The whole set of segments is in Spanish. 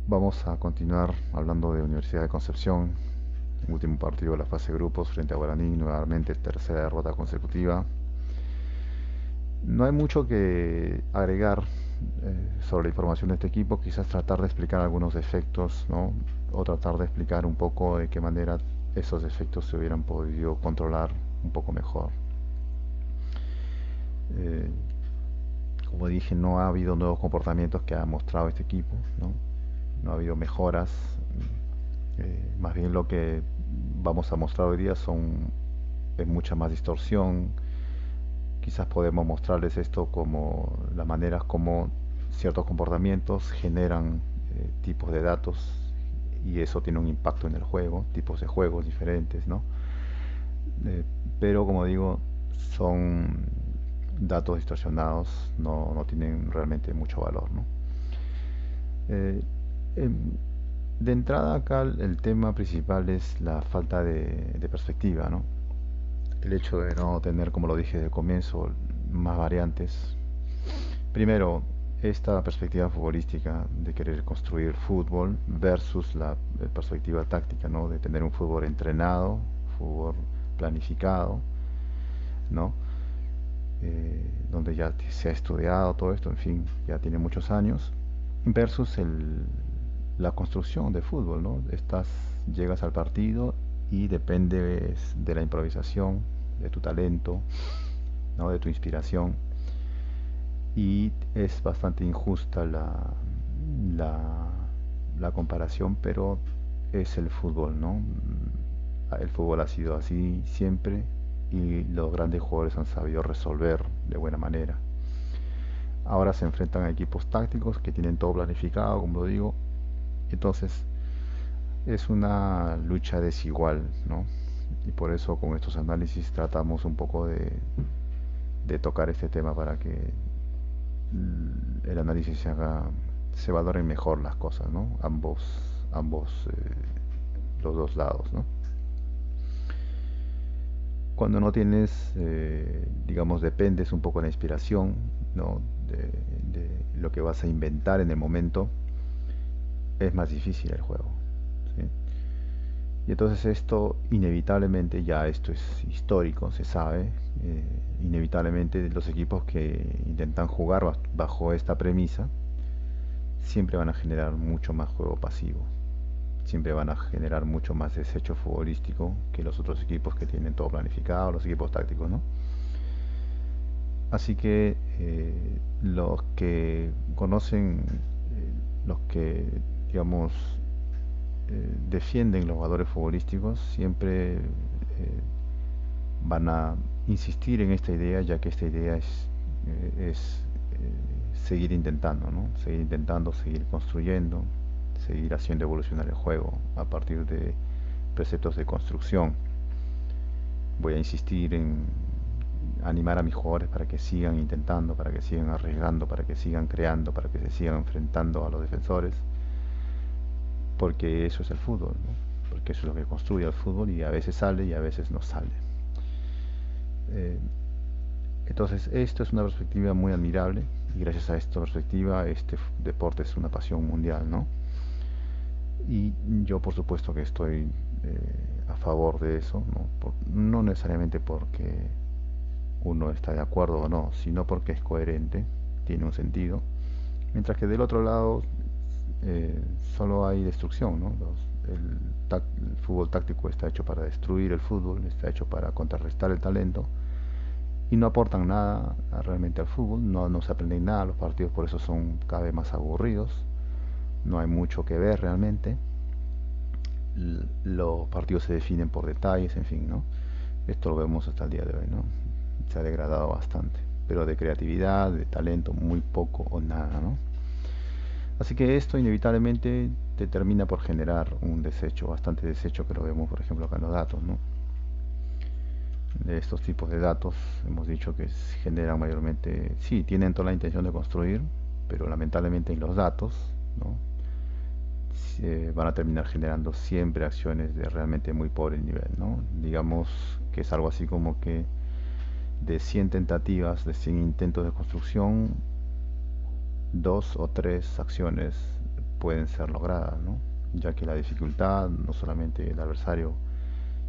Vamos a continuar hablando de Universidad de Concepción, último partido de la fase de grupos frente a Guaraní, nuevamente tercera derrota consecutiva. No hay mucho que agregar sobre la información de este equipo, quizás tratar de explicar algunos defectos, ¿no? O tratar de explicar un poco de qué manera esos defectos se hubieran podido controlar un poco mejor. Eh, Como dije, no ha habido nuevos comportamientos que ha mostrado este equipo, ¿no? No ha habido mejoras. Más bien lo que vamos a mostrar hoy día es mucha más distorsión. Quizás podemos mostrarles esto como las maneras como ciertos comportamientos generan tipos de datos y eso tiene un impacto en el juego, tipos de juegos diferentes, ¿no? Eh, pero como digo, son datos distorsionados, no tienen realmente mucho valor, ¿no? Eh, em, de entrada acá el tema principal es la falta de perspectiva, ¿no? El hecho de no tener, como lo dije desde el comienzo, más variantes. Primero, esta perspectiva futbolística de querer construir fútbol versus la perspectiva táctica, ¿no? De tener un fútbol entrenado, fútbol planificado, ¿no? Donde ya se ha estudiado todo esto, en fin, ya tiene muchos años, versus la construcción de fútbol, ¿no? Llegas al partido y dependes de la improvisación, de tu talento, ¿no? De tu inspiración. Y es bastante injusta la, la comparación, pero es el fútbol, ¿no? El fútbol ha sido así siempre y los grandes jugadores han sabido resolver de buena manera. Ahora se enfrentan a equipos tácticos que tienen todo planificado, como lo digo. Entonces es una lucha desigual, ¿no? Y por eso con estos análisis tratamos un poco de tocar este tema para que el análisis se valoren mejor las cosas, ¿no? Los dos lados, ¿no? Cuando no tienes, digamos, dependes un poco de la inspiración, ¿no? De lo que vas a inventar en el momento, es más difícil el juego, ¿sí? Y entonces esto inevitablemente, ya esto es histórico, se sabe, inevitablemente los equipos que intentan jugar bajo esta premisa siempre van a generar mucho más juego pasivo, siempre van a generar mucho más desecho futbolístico que los otros equipos que tienen todo planificado, los equipos tácticos, ¿no? Así que los que conocen, los que, digamos, defienden los valores futbolísticos siempre van a insistir en esta idea, ya que esta idea es seguir intentando, ¿no? Seguir intentando, seguir construyendo, seguir haciendo evolucionar el juego a partir de preceptos de construcción. Voy a insistir en animar a mis jugadores para que sigan intentando, para que sigan arriesgando, para que sigan creando, para que se sigan enfrentando a los defensores, porque eso es el fútbol, ¿no? Porque eso es lo que construye el fútbol y a veces sale y a veces no sale. Eh, entonces, esto es una perspectiva muy admirable y gracias a esta perspectiva este deporte es una pasión mundial, ¿no? Y yo por supuesto que estoy a favor de eso, ¿no? No necesariamente porque uno está de acuerdo o no, sino porque es coherente, tiene un sentido, mientras que del otro lado eh, solo hay destrucción, ¿no? El fútbol táctico está hecho para destruir el fútbol, está hecho para contrarrestar el talento y no aportan nada realmente al fútbol, no se aprenden nada, los partidos por eso son cada vez más aburridos, no hay mucho que ver realmente, los partidos se definen por detalles, en fin, ¿no? Esto lo vemos hasta el día de hoy, ¿no? Se ha degradado bastante, pero de creatividad, de talento, muy poco o nada, ¿no? Así que esto inevitablemente te termina por generar un desecho, bastante desecho, que lo vemos por ejemplo acá en los datos, ¿no? De estos tipos de datos hemos dicho que generan mayormente, sí, tienen toda la intención de construir, pero lamentablemente en los datos, ¿no? Van a terminar generando siempre acciones de realmente muy pobre nivel, ¿no? Digamos que es algo así como que de 100 tentativas, de 100 intentos de construcción, dos o tres acciones pueden ser logradas, ¿no? Ya que la dificultad, no solamente el adversario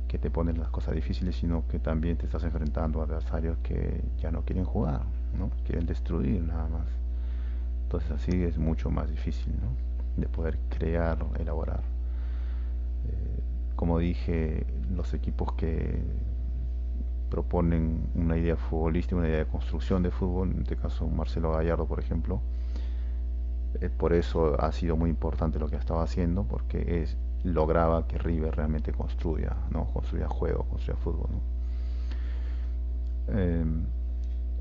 que te pone las cosas difíciles, sino que también te estás enfrentando a adversarios que ya no quieren jugar, ¿no? Quieren destruir nada más. Entonces así es mucho más difícil, ¿no? De poder crear, elaborar. Como dije, los equipos que proponen una idea futbolística, una idea de construcción de fútbol, en este caso Marcelo Gallardo, por ejemplo, por eso ha sido muy importante lo que estaba haciendo, porque lograba que River realmente construya, ¿no? Construya juego, construya fútbol, ¿no? Eh,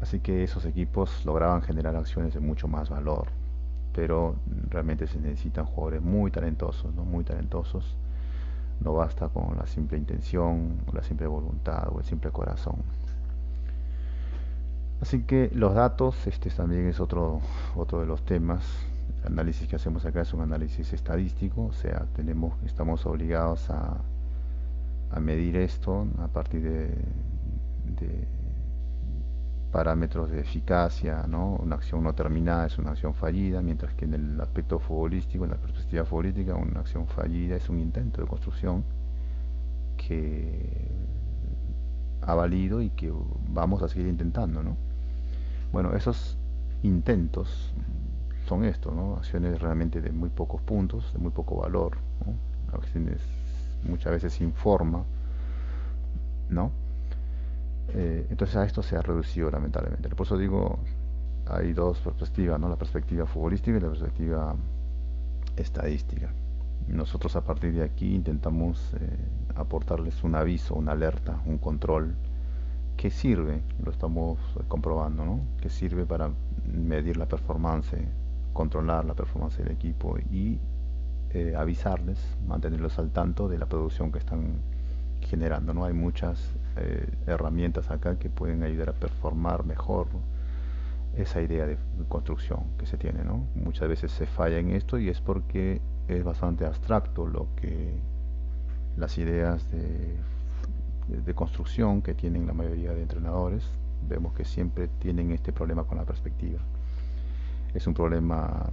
Así que esos equipos lograban generar acciones de mucho más valor, pero realmente se necesitan jugadores muy talentosos, ¿no? Muy talentosos. No basta con la simple intención, o la simple voluntad o el simple corazón. Así que los datos, este también es otro de los temas. El análisis que hacemos acá es un análisis estadístico, o sea, estamos obligados a medir esto a partir de parámetros de eficacia, ¿no? Una acción no terminada es una acción fallida, mientras que en el aspecto futbolístico, en la perspectiva futbolística, una acción fallida es un intento de construcción que ha valido y que vamos a seguir intentando, ¿no? Bueno, esos intentos son estos, ¿no? Acciones realmente de muy pocos puntos, de muy poco valor, ¿no? Acciones muchas veces sin forma, ¿no? Entonces a esto se ha reducido lamentablemente. Por eso digo, hay dos perspectivas, ¿no? La perspectiva futbolística y la perspectiva estadística. Nosotros a partir de aquí intentamos aportarles un aviso, una alerta, un control que sirve, lo estamos comprobando, ¿no? Que sirve para medir la performance, controlar la performance del equipo y avisarles, mantenerlos al tanto de la producción que están generando, ¿no? Hay muchas herramientas acá que pueden ayudar a performar mejor, ¿no? Esa idea de construcción que se tiene, ¿no? Muchas veces se falla en esto y es porque es bastante abstracto lo que las ideas de construcción que tienen la mayoría de entrenadores. Vemos que siempre tienen este problema con la perspectiva. Es un problema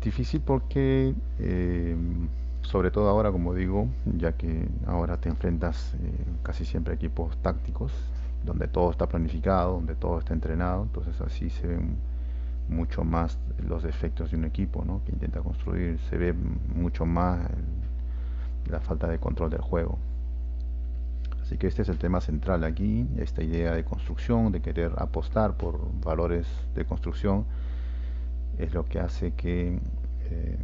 difícil porque, sobre todo ahora, como digo, ya que ahora te enfrentas casi siempre a equipos tácticos, donde todo está planificado, donde todo está entrenado, entonces así se ven mucho más los defectos de un equipo, ¿no? Que intenta construir, se ve mucho más la falta de control del juego. Así que este es el tema central aquí, esta idea de construcción, de querer apostar por valores de construcción, es lo que hace que eh,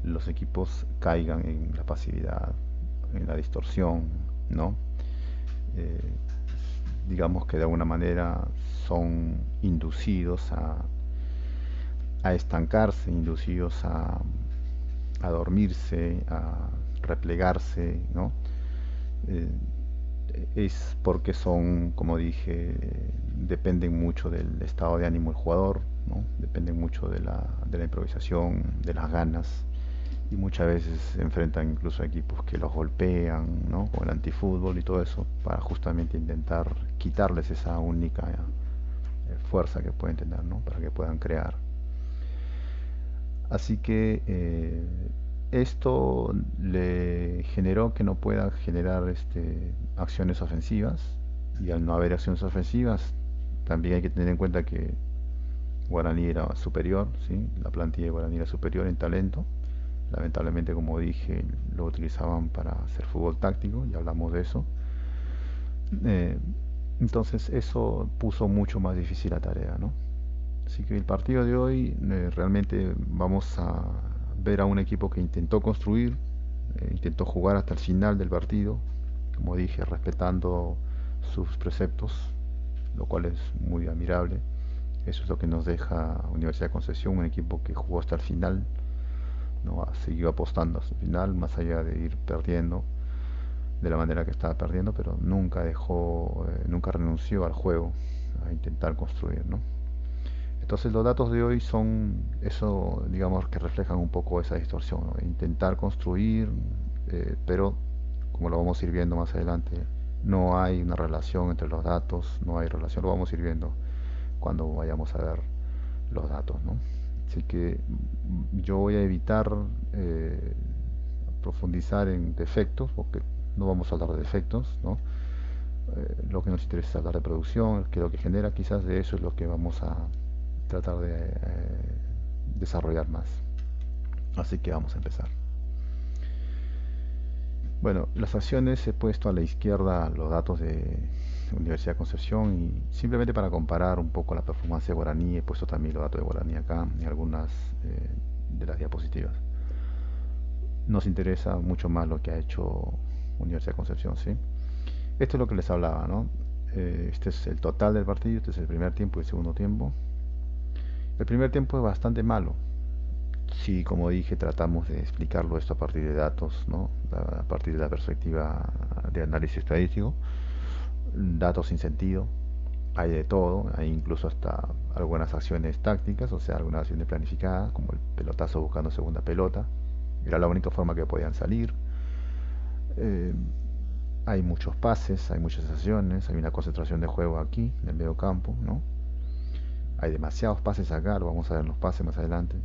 los equipos caigan en la pasividad, en la distorsión, ¿no? Eh, digamos que de alguna manera son inducidos a estancarse, inducidos a dormirse, a replegarse, ¿no? Eh, es porque son, como dije, dependen mucho del estado de ánimo del jugador, ¿no? Dependen mucho de la improvisación, de las ganas, y muchas veces se enfrentan incluso a equipos que los golpean, ¿no? Con el antifútbol y todo eso, para justamente intentar quitarles esa única fuerza que pueden tener, ¿no? Para que puedan crear. Así que esto le generó que no pueda generar acciones ofensivas, y al no haber acciones ofensivas también hay que tener en cuenta que Guaraní era superior, ¿sí? La plantilla de Guaraní era superior en talento. Lamentablemente, como dije, lo utilizaban para hacer fútbol táctico, y hablamos de eso. Eh, entonces eso puso mucho más difícil la tarea, ¿no? Así que el partido de hoy realmente vamos a ver a un equipo que intentó construir, intentó jugar hasta el final del partido, como dije, respetando sus preceptos, lo cual es muy admirable. Eso es lo que nos deja Universidad de Concepción, un equipo que jugó hasta el final, ¿no? Siguió apostando hasta el final, más allá de ir perdiendo de la manera que estaba perdiendo, pero nunca dejó, nunca renunció al juego, a intentar construir, ¿no? Entonces los datos de hoy son eso, digamos, que reflejan un poco esa distorsión, ¿no? Intentar construir, pero como lo vamos a ir viendo más adelante, no hay una relación entre los datos, no hay relación, lo vamos a ir viendo cuando vayamos a ver los datos, ¿no? Así que yo voy a evitar profundizar en defectos, porque no vamos a hablar de defectos, ¿no? Lo que nos interesa es hablar de producción, que lo que genera quizás de eso es lo que vamos a tratar de desarrollar más. Así que vamos a empezar. Bueno, las acciones he puesto a la izquierda los datos de Universidad de Concepción y simplemente para comparar un poco la performance de Guaraní he puesto también los datos de Guaraní acá en algunas de las diapositivas. Nos interesa mucho más lo que ha hecho Universidad de Concepción, ¿sí? Esto es lo que les hablaba, ¿no? Este es el total del partido, este es el primer tiempo y el segundo tiempo. El primer tiempo es bastante malo. Si, como dije, tratamos de explicarlo esto a partir de datos, ¿no? A partir de la perspectiva de análisis estadístico, datos sin sentido, hay de todo, hay incluso hasta algunas acciones tácticas, o sea, algunas acciones planificadas, como el pelotazo buscando segunda pelota, era la única forma que podían salir. Eh, Hay muchos pases, hay muchas acciones, hay una concentración de juego aquí, en el medio campo, ¿no? Hay demasiados pases acá, lo vamos a ver en los pases más adelante.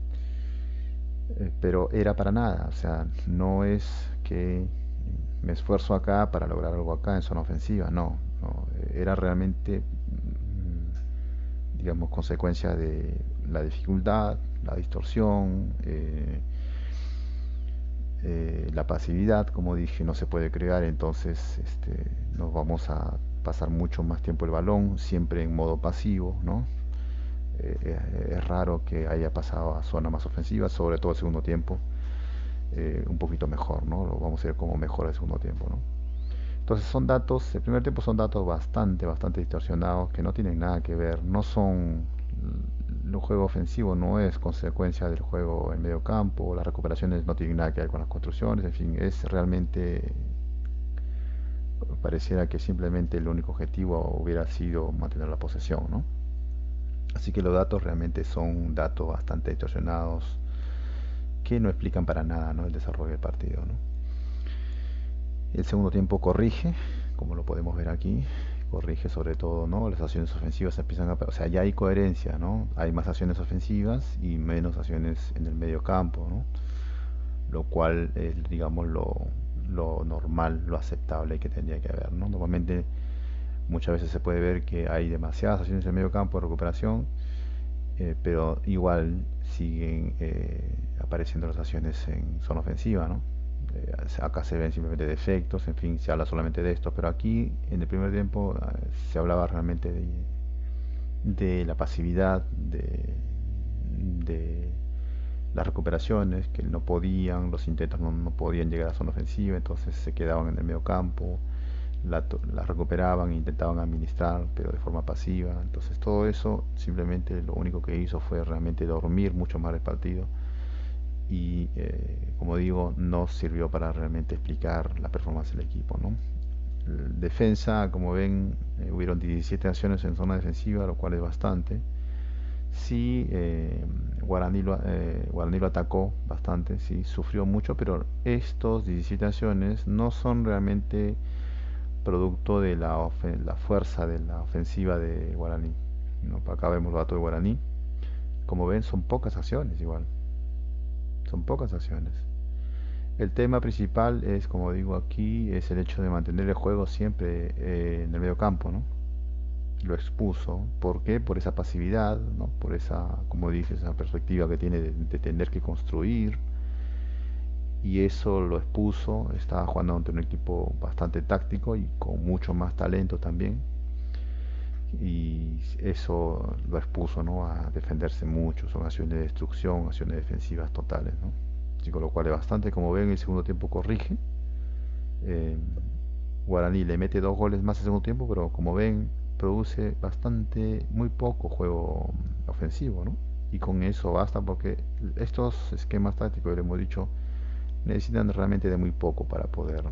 Pero era para nada, o sea, no es que me esfuerzo acá para lograr algo acá en zona ofensiva, no, no, era realmente, digamos, consecuencia de la dificultad, la distorsión, la pasividad, como dije, no se puede crear, entonces nos vamos a pasar mucho más tiempo el balón, siempre en modo pasivo, ¿no? Es raro que haya pasado a zona más ofensiva, sobre todo el segundo tiempo, un poquito mejor, ¿no? Lo vamos a ver cómo mejora el segundo tiempo, ¿no? Entonces son datos, el primer tiempo son datos bastante distorsionados que no tienen nada que ver, no son, el juego ofensivo no es consecuencia del juego en medio campo, las recuperaciones no tienen nada que ver con las construcciones, en fin, es realmente, pareciera que simplemente el único objetivo hubiera sido mantener la posesión, ¿no? Así que los datos realmente son datos bastante distorsionados que no explican para nada, ¿no?, el desarrollo del partido, ¿no? El segundo tiempo corrige, como lo podemos ver aquí, corrige sobre todo, ¿no? Las acciones ofensivas empiezan a, o sea, ya hay coherencia, ¿no? Hay más acciones ofensivas y menos acciones en el medio campo, ¿no? Lo cual es, digamos, lo normal, lo aceptable que tendría que haber, ¿no? Normalmente muchas veces se puede ver que hay demasiadas acciones en el medio campo de recuperación, pero igual siguen apareciendo las acciones en zona ofensiva, ¿no? Acá se ven simplemente defectos, en fin, se habla solamente de esto, pero aquí en el primer tiempo se hablaba realmente de la pasividad, de las recuperaciones, que no podían, los intentos no podían llegar a zona ofensiva, entonces se quedaban en el medio campo, la recuperaban e intentaban administrar, pero de forma pasiva. Entonces todo eso simplemente lo único que hizo fue realmente dormir mucho más el partido y, como digo, no sirvió para realmente explicar la performance del equipo, ¿no? Defensa, como ven, hubieron 17 acciones en zona defensiva, lo cual es bastante. Sí, Guaraní lo atacó bastante, sí, sufrió mucho, pero estos 17 acciones no son realmente producto de la fuerza de la ofensiva de Guaraní, ¿no? Acá vemos los datos de Guaraní. Como ven, son pocas acciones igual. Son pocas acciones. El tema principal es, como digo aquí, es el hecho de mantener el juego siempre en el medio campo, ¿no? Lo expuso. ¿Por qué? Por esa pasividad, ¿no? Por esa, como dije, esa perspectiva que tiene de tener que construir. Y eso lo expuso. Estaba jugando ante un equipo bastante táctico y con mucho más talento también. Y eso lo expuso, ¿no?, a defenderse mucho. Son acciones de destrucción, acciones defensivas totales, ¿no? Así con lo cual es bastante, como ven, el segundo tiempo corrige. Eh, Guaraní le mete 2 goles más el segundo tiempo, pero como ven, produce bastante, muy poco juego ofensivo, ¿no? Y con eso basta porque estos esquemas tácticos, que le hemos dicho, necesitan realmente de muy poco para poder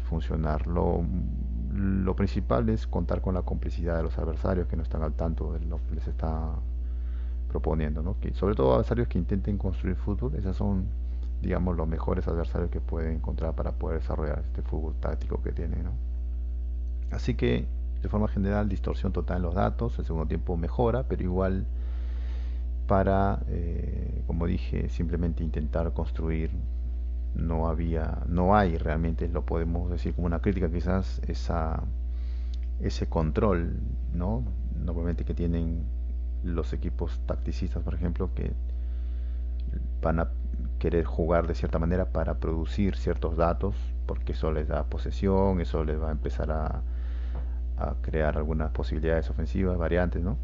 funcionar. Lo principal es contar con la complicidad de los adversarios que no están al tanto de lo que les está proponiendo, ¿no? Que, sobre todo adversarios que intenten construir fútbol, esos son, digamos, los mejores adversarios que pueden encontrar para poder desarrollar este fútbol táctico que tienen, ¿no? Así que, de forma general, distorsión total en los datos, el segundo tiempo mejora, pero igual para, como dije, simplemente intentar construir. No hay realmente, lo podemos decir como una crítica quizás, ese control, ¿no? Normalmente que tienen los equipos tacticistas, por ejemplo, que van a querer jugar de cierta manera para producir ciertos datos, porque eso les da posesión, eso les va a empezar a crear algunas posibilidades ofensivas, variantes, ¿no?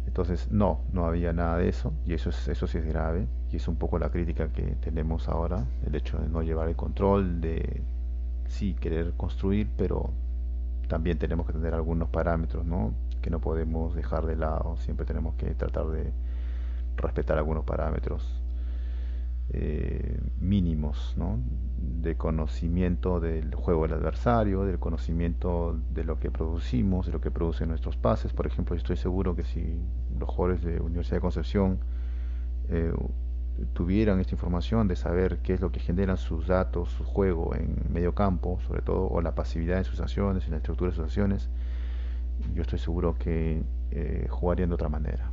Entonces, no había nada de eso, y eso sí es grave, y es un poco la crítica que tenemos ahora, el hecho de no llevar el control, de sí querer construir, pero también tenemos que tener algunos parámetros, ¿no? Que no podemos dejar de lado, siempre tenemos que tratar de respetar algunos parámetros mínimos, ¿no? De conocimiento del juego del adversario, del conocimiento de lo que producimos, de lo que producen nuestros pases. Por ejemplo, yo estoy seguro que si los jugadores de Universidad de Concepción eh, tuvieran esta información de saber qué es lo que generan sus datos, su juego en medio campo, sobre todo, o la pasividad en sus acciones, en la estructura de sus acciones, yo estoy seguro que jugarían de otra manera.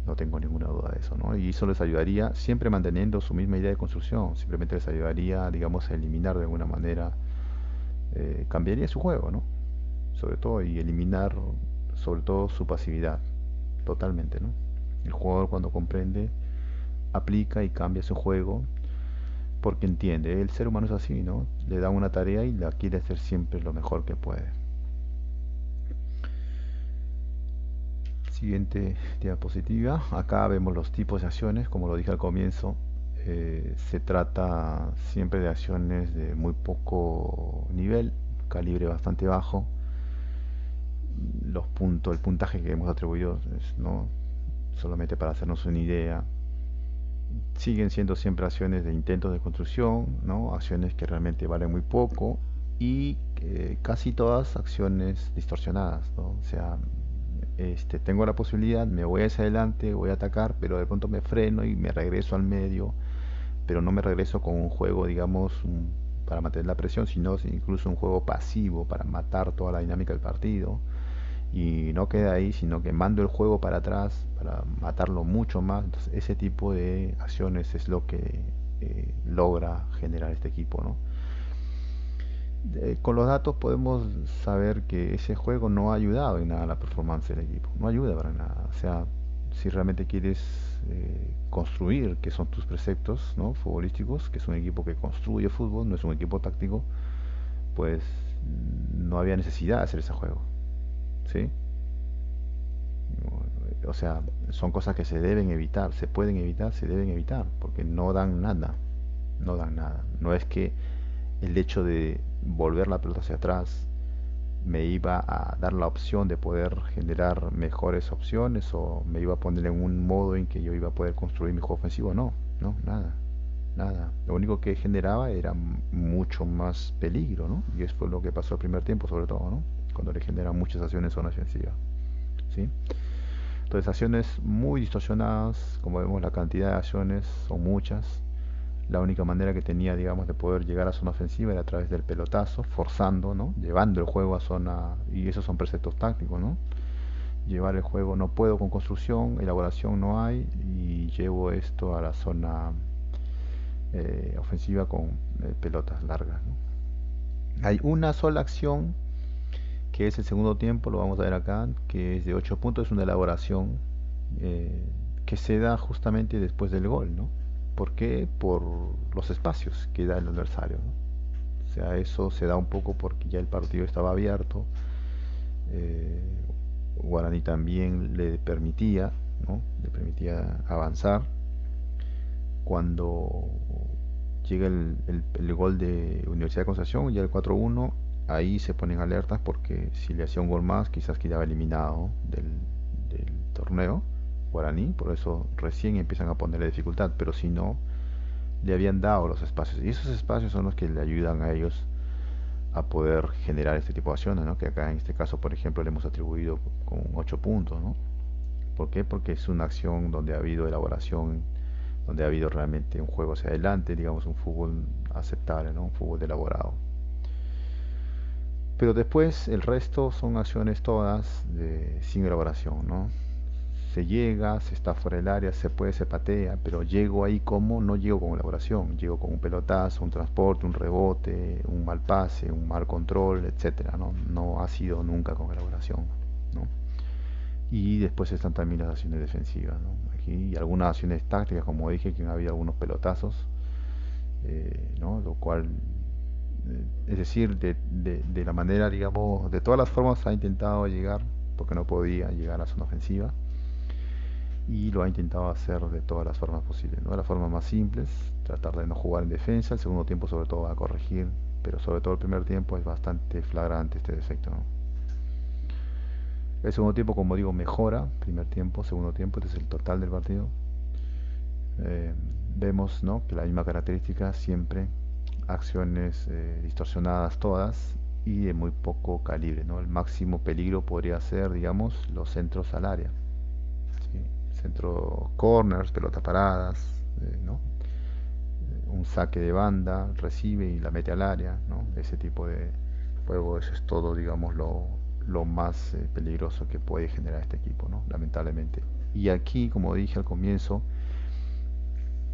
No tengo ninguna duda de eso, ¿no? Y eso les ayudaría, siempre manteniendo su misma idea de construcción, simplemente les ayudaría, digamos, a eliminar de alguna manera, cambiaría su juego, ¿no? Sobre todo, y eliminar, sobre todo, su pasividad, totalmente, ¿no? El jugador cuando comprende, aplica y cambia su juego, porque entiende, el ser humano es así, ¿no? Le da una tarea y la quiere hacer siempre lo mejor que puede. Siguiente diapositiva. Acá vemos los tipos de acciones, como lo dije al comienzo. Se trata siempre de acciones de muy poco nivel, calibre bastante bajo. El puntaje que hemos atribuido es, ¿no? Solamente para hacernos una idea. Siguen siendo siempre acciones de intentos de construcción, ¿no? Acciones que realmente valen muy poco y casi todas acciones distorsionadas, ¿no? O sea, tengo la posibilidad, me voy hacia adelante, voy a atacar, pero de pronto me freno y me regreso al medio, pero no me regreso con un juego, digamos, para mantener la presión, sino incluso un juego pasivo para matar toda la dinámica del partido. Y no queda ahí, sino que mando el juego para atrás para matarlo mucho más. Entonces, ese tipo de acciones es lo que logra generar este equipo, ¿no? Con los datos podemos saber que ese juego no ha ayudado en nada a la performance del equipo, no ayuda para nada. O sea, si realmente quieres construir, que son tus preceptos, ¿no? Futbolísticos, que es un equipo que construye fútbol, no es un equipo táctico, pues no había necesidad de hacer ese juego, ¿sí? O sea, son cosas que se deben evitar, se pueden evitar, se deben evitar, porque no dan nada, no dan nada. No es que el hecho de volver la pelota hacia atrás me iba a dar la opción de poder generar mejores opciones o me iba a poner en un modo en que yo iba a poder construir mi juego ofensivo. No, no, nada, nada. Lo único que generaba era mucho más peligro, ¿no? Y eso fue lo que pasó el primer tiempo, sobre todo, ¿no? Cuando le generan muchas acciones en zona ofensiva, ¿sí? Entonces, acciones muy distorsionadas, como vemos, la cantidad de acciones son muchas. La única manera que tenía, digamos, de poder llegar a zona ofensiva era a través del pelotazo, forzando, ¿no? Llevando el juego a zona, y esos son preceptos tácticos, ¿no? Llevar el juego, no puedo con construcción, elaboración no hay, y llevo esto a la zona ofensiva con pelotas largas, ¿no? Hay una sola acción, que es el segundo tiempo, lo vamos a ver acá, que es de 8 puntos, es una elaboración eh, que se da justamente después del gol, ¿no? ¿Por qué? Por los espacios que da el adversario, ¿no? O sea, eso se da un poco porque ya el partido estaba abierto. eh, Guaraní también le permitía, ¿no? Le permitía avanzar. Cuando llega el gol de Universidad de Concepción, ya el 4-1, ahí se ponen alertas porque si le hacía un gol más, quizás quedaba eliminado del torneo Guaraní, por eso recién empiezan a ponerle dificultad, pero si no, le habían dado los espacios, y esos espacios son los que le ayudan a ellos a poder generar este tipo de acciones, ¿no? Que acá en este caso, por ejemplo, le hemos atribuido con 8 puntos, ¿no? ¿Por qué? Porque es una acción donde ha habido elaboración, donde ha habido realmente un juego hacia adelante, digamos un fútbol aceptable, ¿no? Un fútbol elaborado. Pero después el resto son acciones todas sin elaboración, ¿no? se llega, se está fuera del área, se puede, se patea, pero llego ahí como, no llego con elaboración, llego con un pelotazo, un transporte, un rebote, un mal pase, un mal control, etcétera, ¿no? No ha sido nunca con elaboración, ¿no? Y después están también las acciones defensivas, ¿no? Aquí algunas acciones tácticas, como dije, que había algunos pelotazos, ¿no? Lo cual, es decir, de la manera, digamos, de todas las formas ha intentado llegar, porque no podía llegar a la zona ofensiva, y lo ha intentado hacer de todas las formas posibles, ¿no? De las formas más simples, tratar de no jugar en defensa, el segundo tiempo sobre todo va a corregir, pero sobre todo el primer tiempo es bastante flagrante este defecto, ¿no? El segundo tiempo, como digo, mejora, primer tiempo, segundo tiempo, este es el total del partido. Eh, Vemos, ¿no?, que la misma característica siempre, acciones distorsionadas todas y de muy poco calibre, ¿no? El máximo peligro podría ser, digamos, los centros al área, ¿sí? Centro corners, pelotas paradas, ¿no? Un saque de banda, recibe y la mete al área, ¿no? Ese tipo de juego, eso es todo, digamos, lo más peligroso que puede generar este equipo, ¿no? Lamentablemente. Y aquí, como dije al comienzo,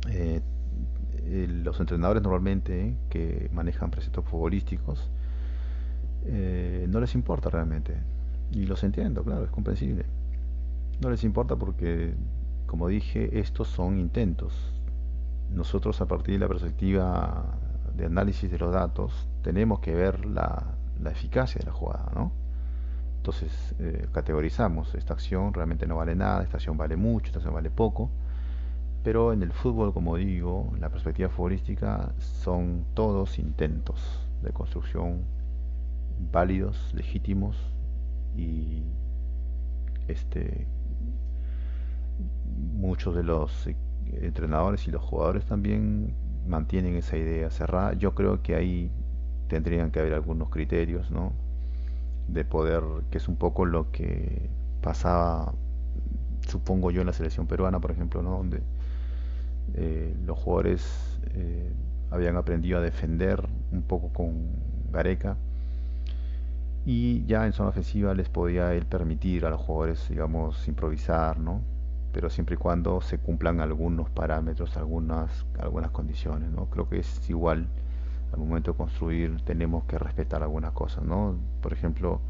eh, los entrenadores normalmente que manejan preceptos futbolísticos no les importa realmente. Y los entiendo, claro, es comprensible. No les importa porque, como dije, estos son intentos. Nosotros, a partir de la perspectiva de análisis de los datos, tenemos que ver la eficacia de la jugada, ¿no? Entonces, categorizamos, esta acción realmente no vale nada, esta acción vale mucho, esta acción vale poco, pero en el fútbol, como digo, la perspectiva futbolística son todos intentos de construcción válidos, legítimos y este, muchos de los entrenadores y los jugadores también mantienen esa idea cerrada. Yo creo que ahí tendrían que haber algunos criterios, ¿no? De poder, que es un poco lo que pasaba, supongo yo, en la selección peruana, por ejemplo, ¿no? Donde los jugadores habían aprendido a defender un poco con Gareca y ya en zona ofensiva les podía él permitir a los jugadores, digamos, improvisar, ¿no? Pero siempre y cuando se cumplan algunos parámetros, algunas condiciones, ¿no? Creo que es igual al momento de construir, tenemos que respetar algunas cosas, ¿no? Por ejemplo,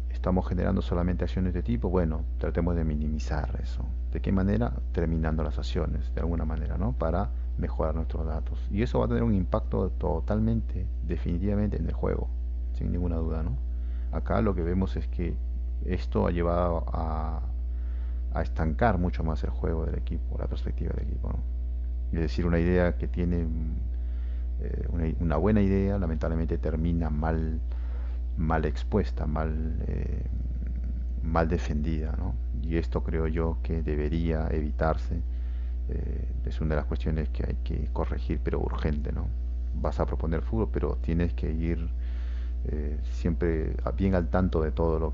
estamos generando solamente acciones de tipo, bueno, tratemos de minimizar eso. ¿De qué manera? Terminando las acciones, de alguna manera, ¿no? Para mejorar nuestros datos. Y eso va a tener un impacto totalmente, definitivamente en el juego, sin ninguna duda, ¿no? Acá lo que vemos es que esto ha llevado a estancar mucho más el juego del equipo, la perspectiva del equipo, ¿no? Es decir, una idea que tiene una buena idea, lamentablemente termina mal expuesta, mal defendida, ¿no? Y esto creo yo que debería evitarse. Es una de las cuestiones que hay que corregir, pero urgente, ¿no? Vas a proponer fútbol, pero tienes que ir siempre bien al tanto de todo lo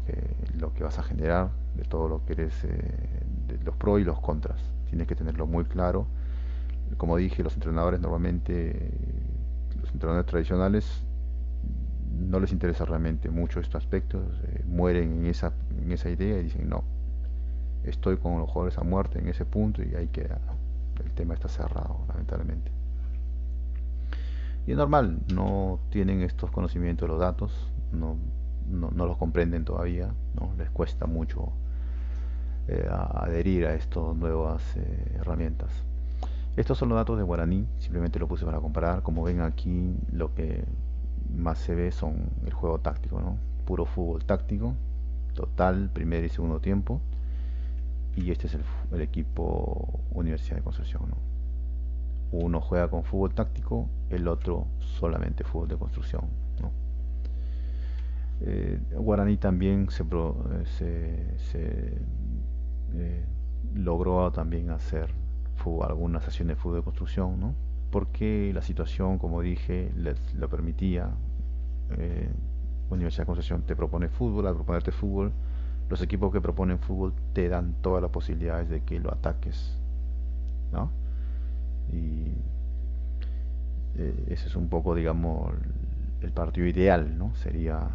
que vas a generar, de todo lo que eres, de los pros y los contras. Tienes que tenerlo muy claro. Como dije, los entrenadores normalmente, los entrenadores tradicionales, no les interesa realmente mucho estos aspectos, mueren en esa idea y dicen, no, estoy con los jugadores a muerte en ese punto y ahí queda. El tema está cerrado, lamentablemente. Y es normal, no tienen estos conocimientos de los datos, no los comprenden todavía, ¿no? Les cuesta mucho adherir a estas nuevas herramientas. Estos son los datos de Guaraní, simplemente lo puse para comparar. Como ven aquí, lo que más se ve son el juego táctico, ¿no? Puro fútbol táctico, total, primer y segundo tiempo. Y este es el equipo Universidad de Concepción, ¿no? Uno juega con fútbol táctico, el otro solamente fútbol de construcción, ¿no? Guaraní también eh, logró también hacer algunas sesiones de fútbol de construcción, ¿no? Porque la situación, como dije, les lo permitía. eh, Universidad de Concepción te propone fútbol, al proponerte fútbol, los equipos que proponen fútbol te dan todas las posibilidades de que lo ataques, ¿no? Y ese es un poco, digamos, el partido ideal, ¿no? Sería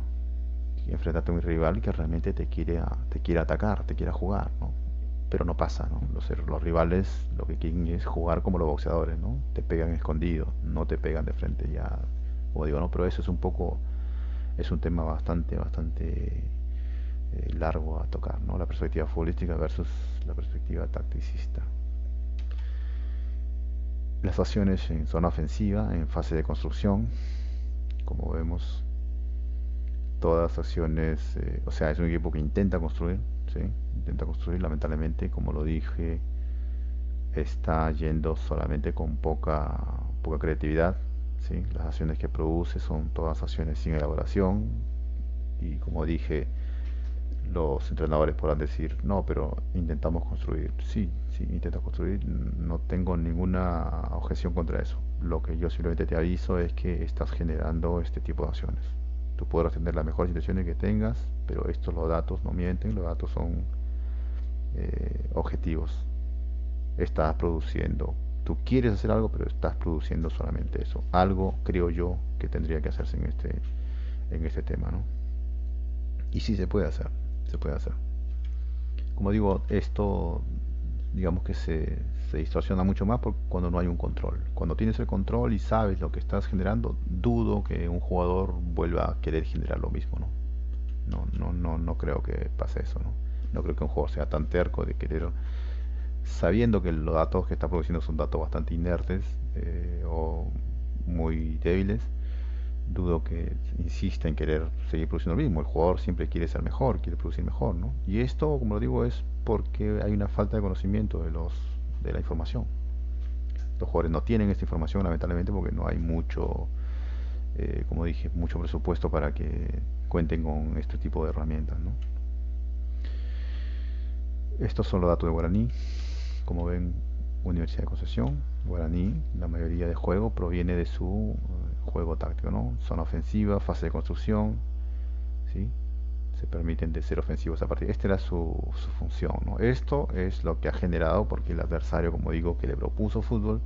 enfrentarte a un rival que realmente te quiere atacar, te quiere jugar, ¿no? Pero no pasa, ¿no? Los rivales lo que quieren es jugar como los boxeadores, ¿no? Te pegan escondido, no te pegan de frente ya, como digo, ¿no? Pero eso es un poco, es un tema bastante largo a tocar, ¿no? La perspectiva futbolística versus la perspectiva tacticista. Las acciones en zona ofensiva, en fase de construcción, como vemos, todas acciones, o sea, es un equipo que intenta construir, ¿sí? Intenta construir, lamentablemente, como lo dije, está yendo solamente con poca creatividad, ¿sí? Las acciones que produce son todas acciones sin elaboración y como dije, los entrenadores podrán decir, no, pero intentamos construir. Sí, sí, intenta construir, no tengo ninguna objeción contra eso. Lo que yo simplemente te aviso es que estás generando este tipo de acciones. Tú podrás tener las mejores intenciones que tengas, pero estos los datos no mienten, los datos son objetivos. Estás produciendo. Tú quieres hacer algo, pero estás produciendo solamente eso. Algo creo yo que tendría que hacerse en este tema, ¿no? Y sí se puede hacer, se puede hacer. Como digo, esto digamos que se distorsiona mucho más cuando no hay un control. Cuando tienes el control y sabes lo que estás generando, dudo que un jugador vuelva a querer generar lo mismo, ¿no? No creo que pase eso, ¿no? No creo que un jugador sea tan terco de querer, sabiendo que los datos que está produciendo son datos bastante inertes o muy débiles, dudo que insista en querer seguir produciendo lo mismo. El jugador siempre quiere ser mejor, quiere producir mejor, ¿no? Y esto, como lo digo, es porque hay una falta de conocimiento de la información. Los jugadores no tienen esta información, lamentablemente, porque no hay mucho, como dije, mucho presupuesto para que cuenten con este tipo de herramientas, ¿no? Estos son los datos de Guaraní. Como ven, Universidad de Concepción, Guaraní, la mayoría de juego proviene de su juego táctico, ¿no? Zona ofensiva, fase de construcción, ¿sí? Se permiten de ser ofensivos a partir. Esta era su función, ¿no? Esto es lo que ha generado porque el adversario, como digo, que le propuso fútbol,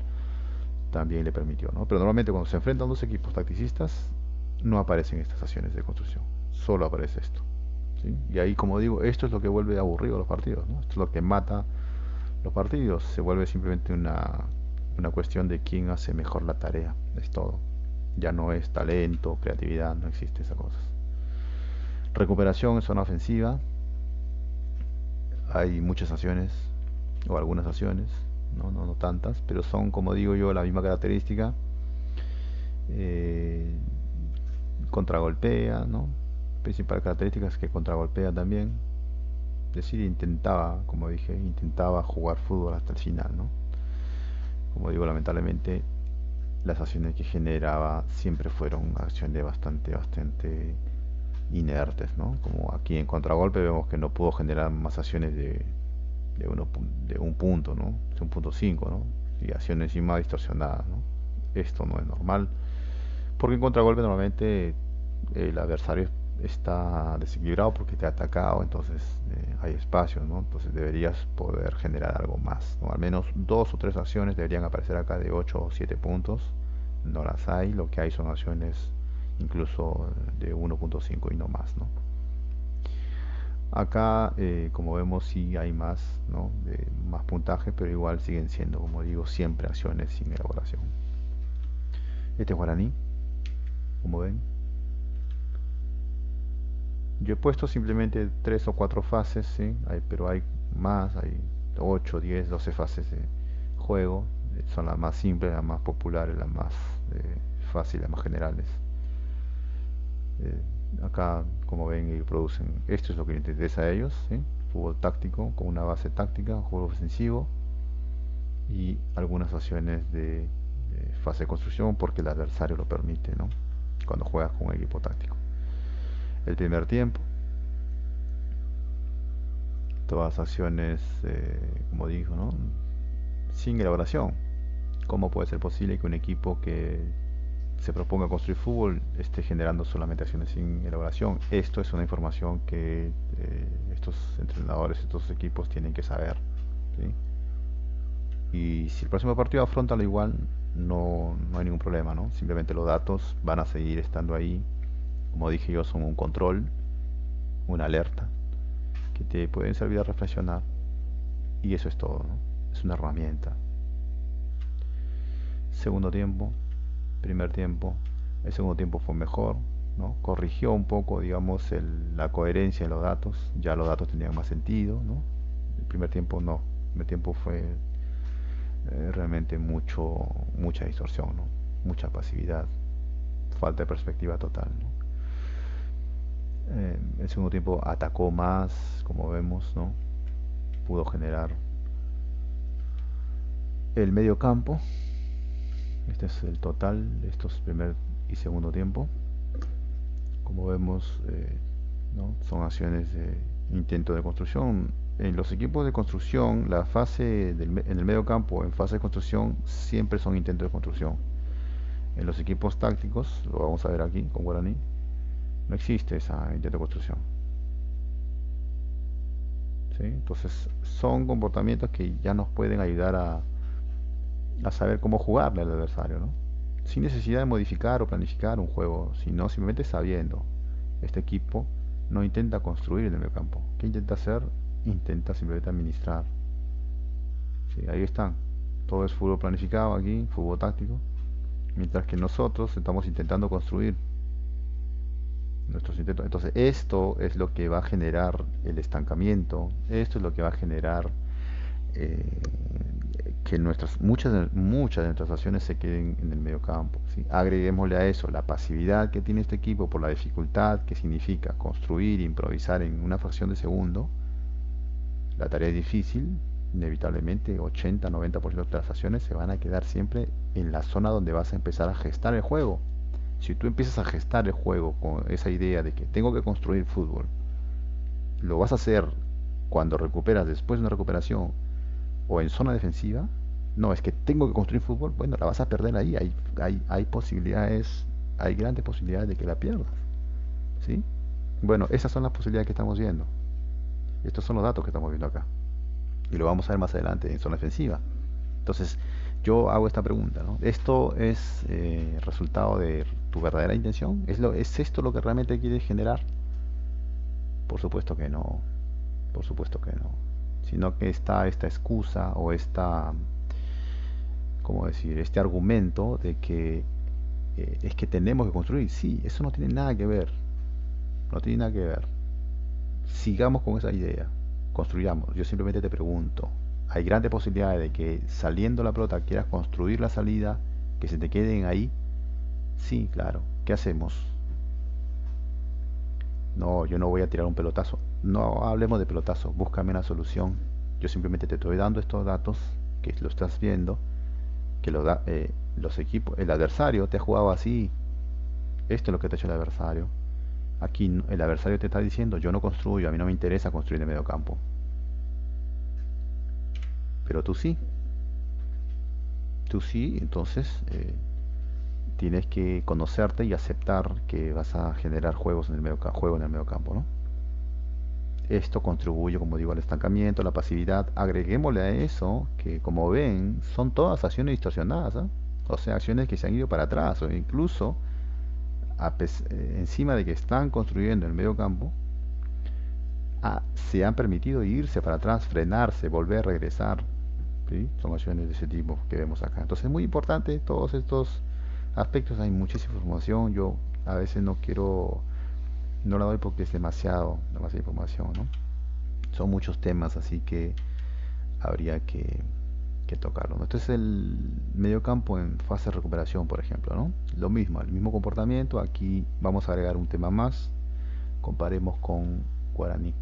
también le permitió, ¿no? Pero normalmente cuando se enfrentan dos equipos tacticistas, no aparecen estas acciones de construcción, solo aparece esto, ¿sí? Y ahí, como digo, esto es lo que vuelve aburrido los partidos, ¿no? Esto es lo que mata los partidos, se vuelve simplemente una cuestión de quién hace mejor la tarea, es todo. Ya no es talento, creatividad, no existe esas cosas. Recuperación en zona ofensiva, hay muchas acciones, o algunas acciones, no tantas, pero son, como digo yo, la misma característica. Eh, Contragolpea, ¿no? Principal característica es que contragolpea también. Es decir, intentaba, como dije, intentaba jugar fútbol hasta el final, ¿no? Como digo, lamentablemente las acciones que generaba siempre fueron acciones bastante inertes, ¿no? Como aquí en contragolpe vemos que no pudo generar más acciones de un punto, ¿no? De un punto 5, ¿no? Y acciones encima distorsionadas, ¿no? Esto no es normal, porque en contragolpe normalmente el adversario está desequilibrado porque te ha atacado, entonces hay espacios, ¿no? Entonces deberías poder generar algo más, ¿no? Al menos dos o tres acciones deberían aparecer acá de 8 o 7 puntos, no las hay, lo que hay son acciones incluso de 1.5 y no más, ¿no? Acá, como vemos, sí hay más, ¿no? De más puntaje, pero igual siguen siendo, como digo, siempre acciones sin elaboración. Este es Guaraní, como ven. Yo he puesto simplemente 3 o 4 fases, ¿sí? Pero hay más, hay 8, 10, 12 fases de juego. Son las más simples, las más populares, las más fáciles, las más generales. Acá, como ven, ellos producen, esto es lo que les interesa a ellos, ¿sí? Fútbol táctico con una base táctica, juego ofensivo y algunas acciones de fase de construcción porque el adversario lo permite, ¿no? Cuando juegas con un equipo táctico. El primer tiempo, todas acciones, como dijo, ¿no? Sin elaboración. ¿Cómo puede ser posible que un equipo que se proponga construir fútbol esté generando solamente acciones sin elaboración? Esto es una información que estos entrenadores, estos equipos tienen que saber, ¿sí? Y si el próximo partido afronta lo igual, no hay ningún problema, ¿no? Simplemente los datos van a seguir estando ahí. Como dije yo, son un control una alerta, que te pueden servir a reflexionar. Y eso es todo, ¿no? Es una herramienta. Segundo tiempo, primer tiempo. El segundo tiempo fue mejor, ¿no? Corrigió un poco, digamos, la coherencia de los datos. Ya los datos tenían más sentido, ¿no? El primer tiempo no. El primer tiempo fue realmente mucha distorsión, ¿no? Mucha pasividad, falta de perspectiva total, ¿no? El segundo tiempo atacó más, como vemos, ¿no? Pudo generar el medio campo. Este es el total de estos primer y segundo tiempo. Como vemos, ¿no? Son acciones de intento de construcción. En los equipos de construcción, la fase en el medio campo, en fase de construcción, siempre son intentos de construcción. En los equipos tácticos, lo vamos a ver aquí con Guaraní, no existe ese intento de construcción. ¿Sí? Entonces, son comportamientos que ya nos pueden ayudar a saber cómo jugarle al adversario, ¿no? Sin necesidad de modificar o planificar un juego, sino simplemente sabiendo. Este equipo no intenta construir en el medio campo. ¿Qué intenta hacer? Intenta simplemente administrar. Sí, ahí están. Todo es fútbol planificado aquí, fútbol táctico. Mientras que nosotros estamos intentando construir nuestros intentos. Entonces, esto es lo que va a generar el estancamiento. Esto es lo que va a generar eh, que muchas de nuestras acciones se queden en el medio campo, ¿sí? Agreguémosle a eso la pasividad que tiene este equipo por la dificultad que significa construir, improvisar en una fracción de segundo. La tarea es difícil, inevitablemente 80-90% de las acciones se van a quedar siempre en la zona donde vas a empezar a gestar el juego. Si tú empiezas a gestar el juego con esa idea de que tengo que construir fútbol, lo vas a hacer cuando recuperas después de una recuperación o en zona defensiva. No, es que tengo que construir fútbol. Bueno, la vas a perder ahí. Hay posibilidades, hay grandes posibilidades de que la pierdas. ¿Sí? Bueno, esas son las posibilidades que estamos viendo. Estos son los datos que estamos viendo acá. Y lo vamos a ver más adelante en zona defensiva. Entonces, yo hago esta pregunta, ¿no? ¿Esto es resultado de tu verdadera intención? ¿Es esto lo que realmente quieres generar? Por supuesto que no. Por supuesto que no. Sino que está esta excusa o esta, ¿cómo decir? Este argumento de que es que tenemos que construir. Sí, eso no tiene nada que ver. No tiene nada que ver. Sigamos con esa idea. Construyamos. Yo simplemente te pregunto. ¿Hay grandes posibilidades de que saliendo la pelota quieras construir la salida, que se te queden ahí? Sí, claro. ¿Qué hacemos? No, yo no voy a tirar un pelotazo. No hablemos de pelotazo. Búscame una solución. Yo simplemente te estoy dando estos datos, que lo estás viendo, que los equipos, el adversario te ha jugado así. Esto es lo que te ha hecho el adversario. Aquí el adversario te está diciendo, yo no construyo, a mí no me interesa construir en medio campo. Pero tú sí, entonces tienes que conocerte y aceptar que vas a generar juegos en el juego en el medio campo, ¿no? Esto contribuye, como digo, al estancamiento, a la pasividad. Agreguémosle a eso que, como ven, son todas acciones distorsionadas, ¿eh? O sea, acciones que se han ido para atrás, o incluso encima de que están construyendo el medio campo, se han permitido irse para atrás, frenarse, volver, regresar. ¿Sí? Son acciones de ese tipo que vemos acá. Entonces es muy importante todos estos aspectos. Hay muchísima información. Yo a veces no la doy porque es demasiada información, ¿no? Son muchos temas, así que habría que tocarlo, ¿no? Este es el medio campo en fase de recuperación, por ejemplo, ¿no? Lo mismo, el mismo comportamiento. Aquí vamos a agregar un tema más. Comparemos con Guaraní.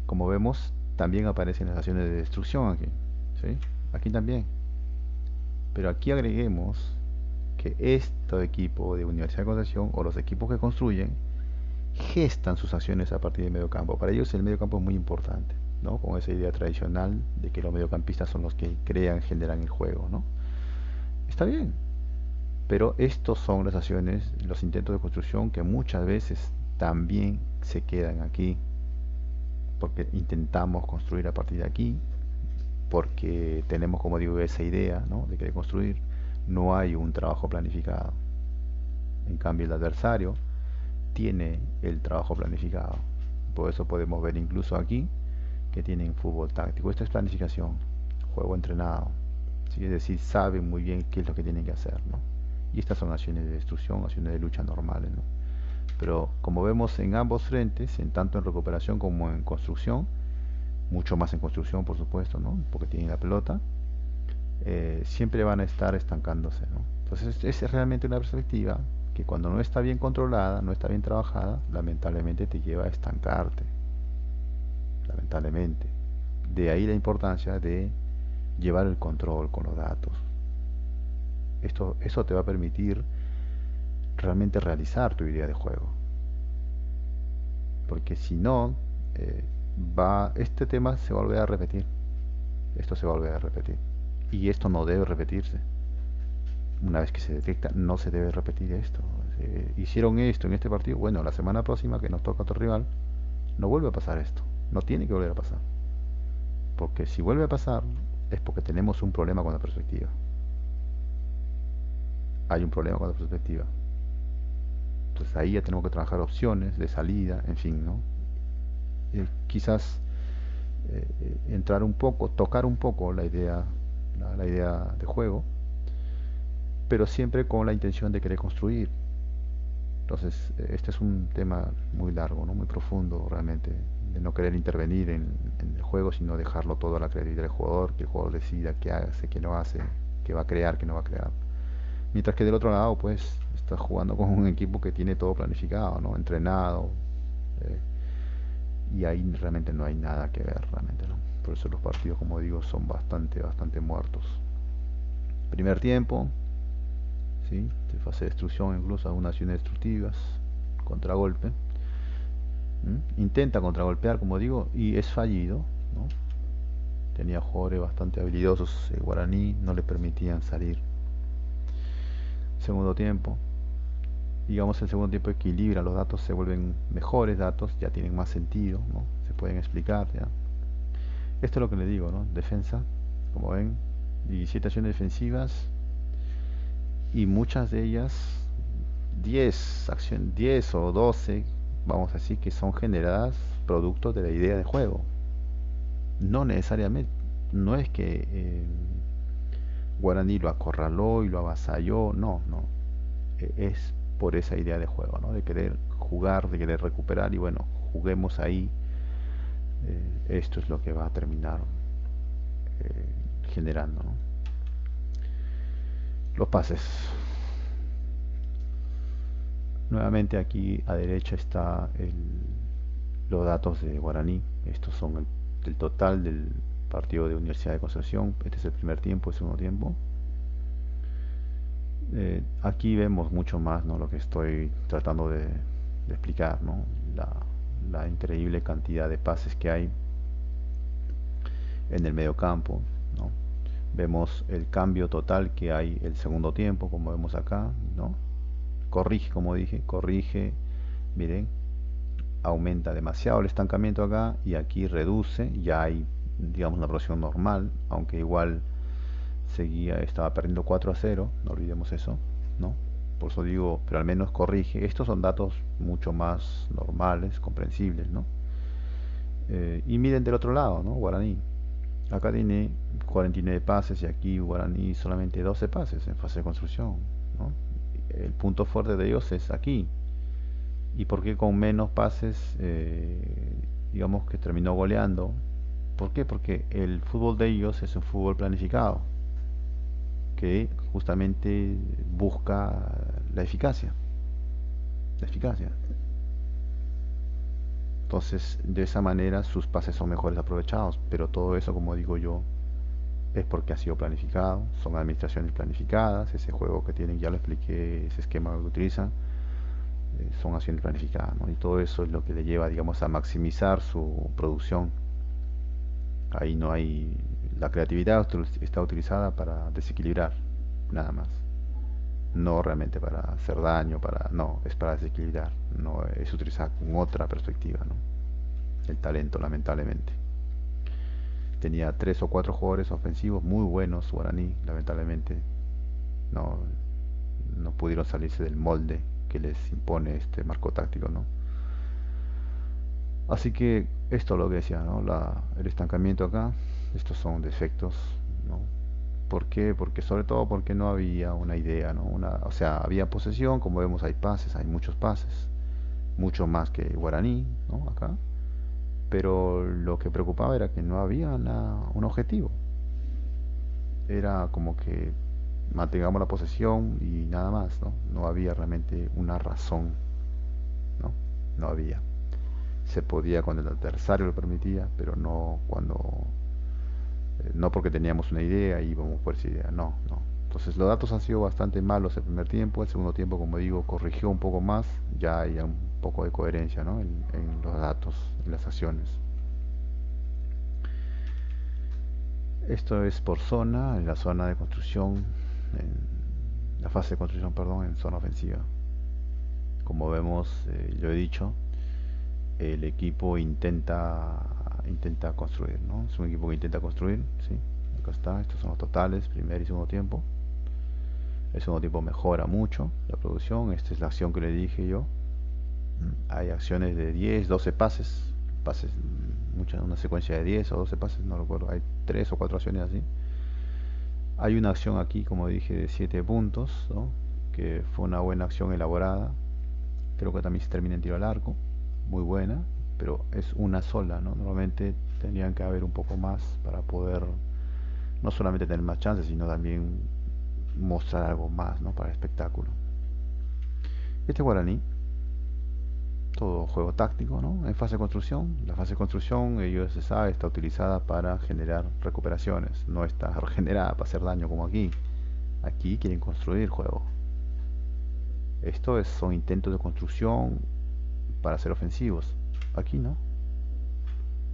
Como vemos, también aparecen las acciones de destrucción aquí, ¿sí? Aquí también. Pero aquí agreguemos que este equipo de Universidad de Concepción o los equipos que construyen gestan sus acciones a partir del medio campo. Para ellos el medio campo es muy importante, ¿no? Con esa idea tradicional de que los mediocampistas son los que crean, generan el juego, ¿no? Está bien, pero estos son las acciones, los intentos de construcción que muchas veces también se quedan aquí, porque intentamos construir a partir de aquí, porque tenemos, como digo, esa idea, ¿no? De querer construir. No hay un trabajo planificado. En cambio, el adversario tiene el trabajo planificado. Por eso podemos ver incluso aquí que tienen fútbol táctico. Esto es planificación, juego entrenado. ¿Sí? Es decir, saben muy bien qué es lo que tienen que hacer, ¿no? Y estas son acciones de destrucción, acciones de lucha normales, ¿no? Pero como vemos en ambos frentes, en tanto en recuperación como en construcción, mucho más en construcción por supuesto, ¿no? Porque tienen la pelota, siempre van a estar estancándose, ¿no? Entonces es realmente una perspectiva que cuando no está bien controlada, no está bien trabajada, lamentablemente te lleva a estancarte, lamentablemente. De ahí la importancia de llevar el control con los datos. Eso te va a permitir realmente realizar tu idea de juego. Porque si no, eh, este tema se va a volver a repetir. Esto se va a volver a repetir. Y esto no debe repetirse. Una vez que se detecta, no se debe repetir esto. Hicieron esto en este partido, bueno, la semana próxima que nos toca otro rival, no vuelve a pasar esto. No tiene que volver a pasar. Porque si vuelve a pasar, es porque tenemos un problema con la perspectiva. Hay un problema con la perspectiva. Entonces ahí ya tenemos que trabajar opciones de salida, en fin, ¿no? Quizás entrar un poco, tocar un poco la idea de juego, pero siempre con la intención de querer construir. Entonces, este es un tema muy largo, ¿no? Muy profundo realmente, de no querer intervenir en el juego, sino dejarlo todo a la creatividad del jugador, que el jugador decida qué hace, qué no hace, qué va a crear, qué no va a crear. Mientras que del otro lado, pues, estás jugando con un equipo que tiene todo planificado, ¿no? Entrenado, eh, y ahí realmente no hay nada que ver, realmente, ¿no? Por eso los partidos, como digo, son bastante muertos. Primer tiempo, ¿sí? De fase de destrucción, incluso algunas acciones destructivas, contragolpe. Intenta contragolpear, como digo, y es fallido, ¿no? Tenía jugadores bastante habilidosos, Guaraní, no le permitían salir. Segundo tiempo, digamos el segundo tiempo equilibra, los datos se vuelven mejores datos, ya tienen más sentido, ¿no? Se pueden explicar, ¿ya? Esto es lo que le digo, ¿no? Defensa, como ven, 17 acciones defensivas y muchas de ellas, 10 o 12, vamos a decir que son generadas producto de la idea de juego. No necesariamente, no es que Guaraní lo acorraló y lo avasalló, no, no. Es por esa idea de juego, ¿no? De querer jugar, de querer recuperar y bueno, juguemos ahí. Esto es lo que va a terminar generando, ¿no? Los pases. Nuevamente aquí a derecha está los datos de Guaraní. Estos son el total del partido de Universidad de Concepción. Este es el primer tiempo, el segundo tiempo. Aquí vemos mucho más, ¿no? Lo que estoy tratando de explicar, ¿no? La increíble cantidad de pases que hay en el medio campo, ¿no? Vemos el cambio total que hay el segundo tiempo, como vemos acá, ¿no? Corrige, como dije, corrige, miren, aumenta demasiado el estancamiento acá y aquí reduce, ya hay, digamos, una progresión normal, aunque igual estaba perdiendo 4-0, no olvidemos eso, ¿no? Por eso digo, pero al menos corrige. Estos son datos mucho más normales, comprensibles, ¿no? Y miren del otro lado, ¿no? Guaraní. Acá tiene 49 pases y aquí Guaraní solamente 12 pases en fase de construcción, ¿no? El punto fuerte de ellos es aquí. ¿Y por qué con menos pases, digamos que terminó goleando? ¿Por qué? Porque el fútbol de ellos es un fútbol planificado que justamente busca la eficacia. La eficacia. Entonces, de esa manera sus pases son mejores aprovechados, pero todo eso, como digo yo, es porque ha sido planificado, son administraciones planificadas, ese juego que tienen, ya lo expliqué, ese esquema que utilizan, son acciones planificadas, ¿no? Y todo eso es lo que le lleva, digamos, a maximizar su producción. Ahí no hay, la creatividad está utilizada para desequilibrar, nada más. No realmente para hacer daño, no, es para desequilibrar, no es utilizada con otra perspectiva, ¿no? El talento, lamentablemente. Tenía 3 o 4 jugadores ofensivos muy buenos, Guaraní, lamentablemente no, no pudieron salirse del molde que les impone este marco táctico, ¿no? Así que esto es lo que decía, ¿no? El estancamiento acá, estos son defectos, ¿no? ¿Por qué? Porque sobre todo porque no había una idea, ¿no? O sea, había posesión, como vemos hay pases, hay muchos pases, mucho más que Guaraní, ¿no? Acá. Pero lo que preocupaba era que no había un objetivo. Era como que mantengamos la posesión y nada más, ¿no? No había realmente una razón, ¿no? No había. Se podía cuando el adversario lo permitía, pero no cuando no porque teníamos una idea y íbamos por esa idea, no, no. Entonces los datos han sido bastante malos el primer tiempo, el segundo tiempo, como digo, corrigió un poco más, ya hay un poco de coherencia, ¿no? En los datos, en las acciones. Esto es por zona, en la zona de construcción, en la fase de construcción, perdón, en zona ofensiva. Como vemos, lo he dicho, el equipo intenta construir, ¿no? Es un equipo que intenta construir, ¿sí? Acá está, estos son los totales, primer y segundo tiempo. El segundo tiempo mejora mucho la producción, esta es la acción que le dije yo. Hay acciones de 10, 12 pases, una secuencia de 10 o 12 pases, no recuerdo, hay 3 o 4 acciones así. Hay una acción aquí, como dije, de 7 puntos, ¿no? Que fue una buena acción elaborada. Creo que también se termina en tiro al arco, muy buena, pero es una sola, ¿no? Normalmente tendrían que haber un poco más para poder no solamente tener más chances, sino también mostrar algo más, ¿no? Para el espectáculo. Este Guaraní, todo juego táctico, ¿no? En fase de construcción, la fase de construcción, ellos se sabe, está utilizada para generar recuperaciones, no está generada para hacer daño como aquí. Aquí quieren construir juego. Son intentos de construcción para ser ofensivos. Aquí no.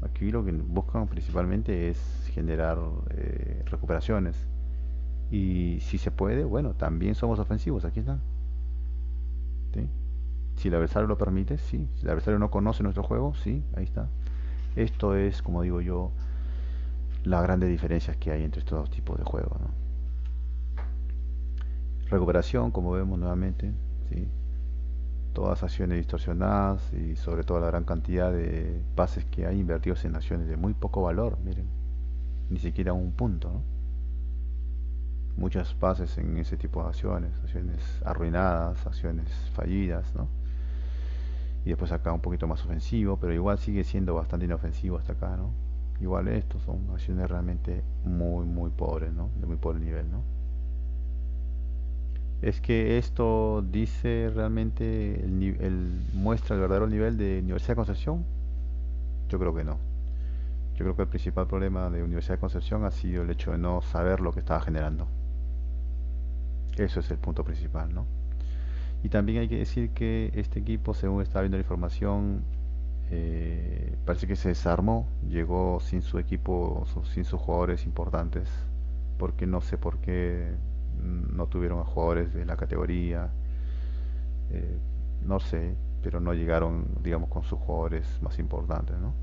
Aquí lo que buscan principalmente es generar recuperaciones. Y si se puede, bueno, también somos ofensivos. Aquí está. ¿Sí? Si el adversario lo permite, sí. Si el adversario no conoce nuestro juego, sí, ahí está. Esto es, como digo yo, las grandes diferencias que hay entre estos dos tipos de juegos, ¿no? Recuperación, como vemos nuevamente, ¿sí? Todas acciones distorsionadas y sobre todo la gran cantidad de pases que hay invertidos en acciones de muy poco valor, miren, ni siquiera un punto, ¿no? Muchos pases en ese tipo de acciones arruinadas, acciones fallidas, ¿no? Y después acá un poquito más ofensivo, pero igual sigue siendo bastante inofensivo hasta acá, ¿no? Igual estos son acciones realmente muy pobres, ¿no? De muy pobre nivel, ¿no? Es que esto dice realmente muestra el verdadero nivel de Universidad de Concepción. Yo creo que no. Yo creo que el principal problema de Universidad de Concepción ha sido el hecho de no saber lo que estaba generando. Eso es el punto principal, ¿no? Y también hay que decir que este equipo, según estaba viendo la información, parece que se desarmó, llegó sin su equipo, sin sus jugadores importantes, porque no sé por qué no tuvieron a jugadores de la categoría, eh, no sé, pero no llegaron, digamos, con sus jugadores más importantes, ¿no?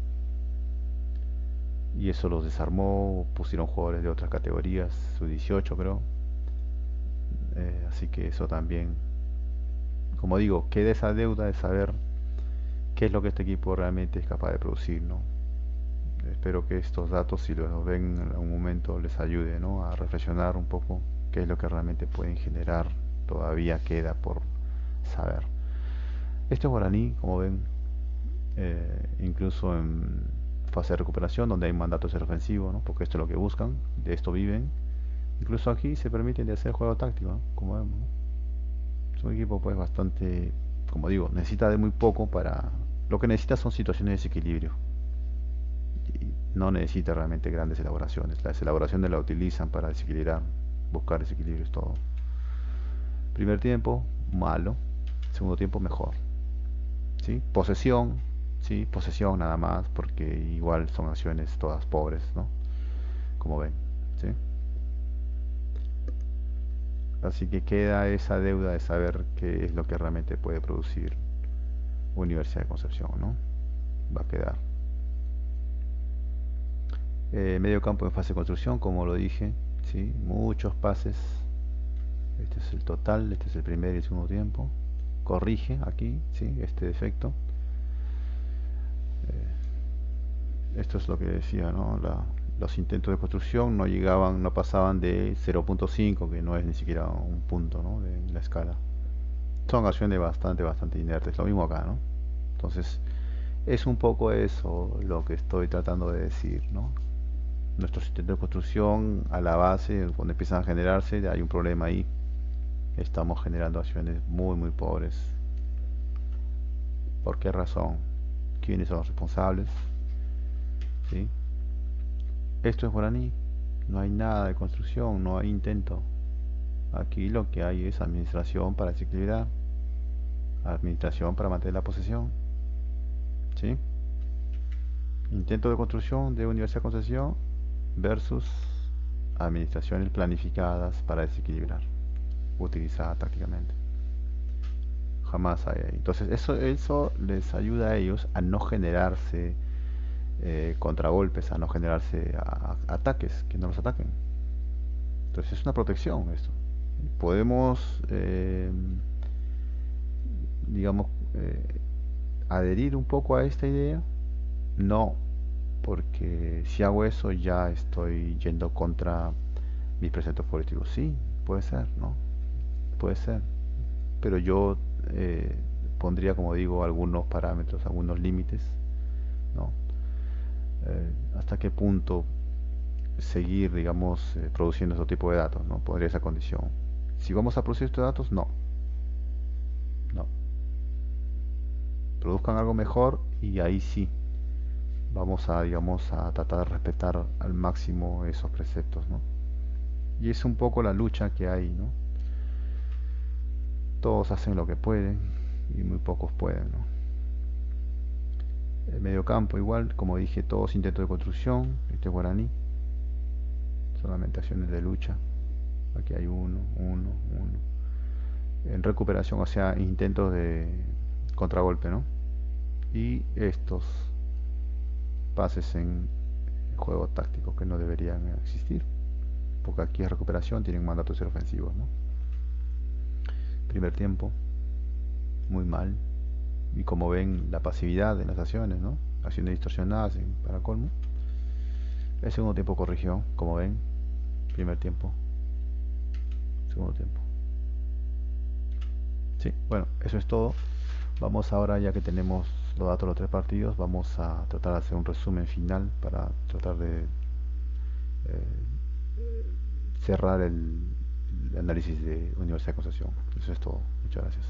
Y eso los desarmó, pusieron jugadores de otras categorías, su 18 creo, así que eso también, como digo, queda esa deuda de saber qué es lo que este equipo realmente es capaz de producir, ¿no? Espero que estos datos, si los ven en algún momento, les ayude, ¿no? A reflexionar un poco qué es lo que realmente pueden generar. Todavía queda por saber. Este Guaraní, como ven, incluso en fase de recuperación, donde hay mandato de ser ofensivo, ¿no? Porque esto es lo que buscan, de esto viven. Incluso aquí se permiten de hacer juego táctico, ¿no? Como vemos, ¿no? Es un equipo pues bastante, como digo, necesita de muy poco para... Lo que necesita son situaciones de desequilibrio. Y no necesita realmente grandes elaboraciones. Las elaboraciones la utilizan para desequilibrar, buscar desequilibrios, todo. Primer tiempo, malo. Segundo tiempo, mejor. ¿Sí? Posesión, ¿sí? Posesión nada más, porque igual son acciones todas pobres, ¿no? Como ven, ¿sí? Así que queda esa deuda de saber qué es lo que realmente puede producir Universidad de Concepción, ¿no? Va a quedar. Medio campo en fase de construcción, como lo dije, ¿sí? Muchos pases. Este es el total, este es el primer y el segundo tiempo. corrige aquí, ¿sí? Este defecto. Esto es lo que decía, ¿no? Los intentos de construcción no llegaban, no pasaban de 0.5, que no es ni siquiera un punto, ¿no? de la escala. Son acciones bastante inertes, lo mismo acá, ¿no? Entonces, es un poco eso lo que estoy tratando de decir, ¿no? Nuestros intentos de construcción a la base, cuando empiezan a generarse, hay un problema ahí. Estamos generando acciones muy pobres. ¿Por qué razón? ¿Quiénes son los responsables? ¿Sí? Esto es guaraní. No hay nada de construcción, no hay intento. Aquí lo que hay es administración para desequilibrar, administración para mantener la posesión. ¿Sí? Intento de construcción de Universidad Concesión versus administraciones planificadas para desequilibrar, utilizadas tácticamente. Jamás hay ahí. Entonces eso les ayuda a ellos a no generarse contragolpes, a no generarse ataques, que no los ataquen. Entonces es una protección esto. Podemos, digamos, adherir un poco a esta idea. No, porque si hago eso ya estoy yendo contra mis preceptos políticos. Sí, puede ser, ¿no? Puede ser. Pero yo pondría, como digo, algunos parámetros, algunos límites, ¿no? Hasta qué punto seguir, digamos, produciendo este tipo de datos, ¿no? Podría esa condición. Si vamos a producir estos datos, no, no. Produzcan algo mejor y ahí sí vamos a, digamos, a tratar de respetar al máximo esos preceptos, ¿no? Y es un poco la lucha que hay, ¿no? Todos hacen lo que pueden y muy pocos pueden, ¿no? El mediocampo igual, como dije, todos intentos de construcción, este es guaraní, solamente acciones de lucha. Aquí hay uno. En recuperación, o sea, intentos de contragolpe, ¿no? Y estos pases en juego táctico que no deberían existir, porque aquí es recuperación, tienen mandato de ser ofensivos, ¿no? Primer tiempo, muy mal. Y como ven, la pasividad en las acciones, ¿no? Acciones distorsionadas para colmo. El segundo tiempo corrigió, como ven. Primer tiempo, segundo tiempo. Sí, bueno, eso es todo. Vamos ahora, ya que tenemos los datos de los tres partidos, vamos a tratar de hacer un resumen final para tratar de cerrar el análisis de Universidad de Concepción. Eso es todo. Muchas gracias.